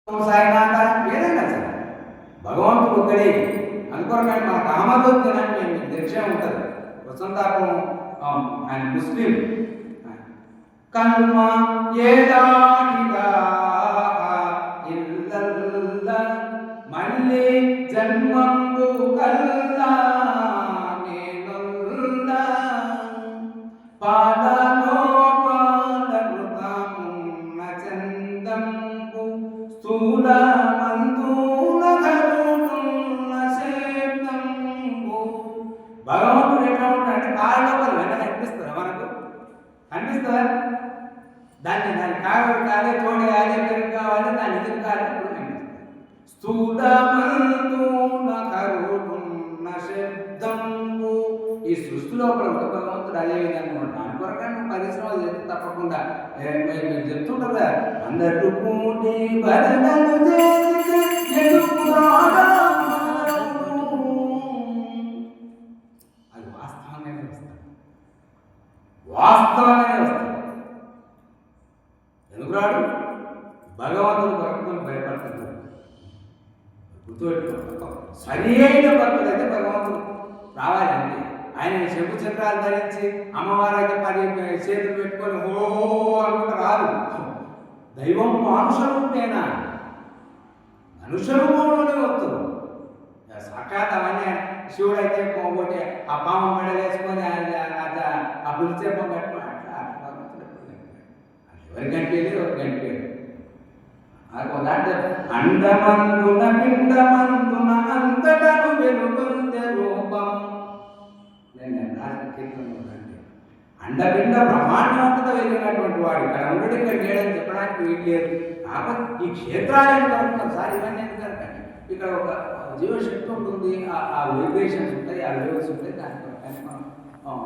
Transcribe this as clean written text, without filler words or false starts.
సాయినాథ ఏదైనా సరే భగవంతుడు ఒక్కడే. అందుకొరకని మన కామదోద్యనాన్ని మీకు తెలిసే ఉంటుంది. వసంతాపం ఆయన ముస్లిం కల్మ ఏదాటిగా ఇల్లల్ల మళ్ళీ జన్మంబు కల్లా నేనుల్ల పాదనోపాదృతమున్న చందంబు స్థూల మందూల ధరుడున్న శేతంబు. భగవంతుడు ఎట్లా ఉంటాడంటే కాళ్ళలో వెంట కనిపిస్తుందా మనకు? కనిపిస్తుందా? దాన్ని కాగొట్టాలి, తోడేయాలి, పెరుగు కావాలి, దాన్ని ఎదురు కావాలి, స్థూల మందూల ధరుడున్న శబ్దంబు. ఈ సృష్టి లోపల ఒక భగవంతుడు అదే విధంగా ఉంటాడు. అనుకోరకంగా పరిశ్రమలు చేస్తే తప్పకుండా మీరు చెప్తుంటారు అందరూ కూడి భరణలు చేసి అది వాస్తవంగానే వస్తుంది, వాస్తవంగానే వస్తుంది. ఎందుకు రాడు? భగవంతుడు భక్తులు భయపడుతున్నారు. గుర్తుపెట్టుకో, సరి అయిన భక్తులు అయితే భగవంతుడు రావాలండి. ఆయన చెంపు చక్రాలు ధరించి అమ్మవారికి పది చేతులు పెట్టుకొని ఓ అనుకుంటూ రాదు. దైవం మనుషులుంటేనా? మనుషులలోనే వస్తుంది సాక్షాత్. అవన్నీ శివుడు అయితే పోగొట్టి ఆ పాము మెడలు వేసుకొని ఆ పులిచేపం పెట్టుకుని అట్లా ఎవరికి కనిపించలేదు, ఎవరికి కనిపించలేదు. దాంట్లో అండమందున పిండమందున అంతటను వెలుగొందే రూపం. అండపిండ బ్రహ్మాండమంతతో వెళ్ళినటువంటి వాడు ఇక్కడ ఉండడు, ఇక్కడ లేడని చెప్పడానికి వీలు లేదు. కాకపోతే ఈ క్షేత్రాలు ఎందుకు సార్ ఇవన్నీ ఎందుకంటే ఇక్కడ ఒక జీవశక్తి ఉంటుంది, ఆ వైబ్రేషన్స్ ఉంటాయి, ఆ లెవెల్స్ ఉంటాయి. దాని మనం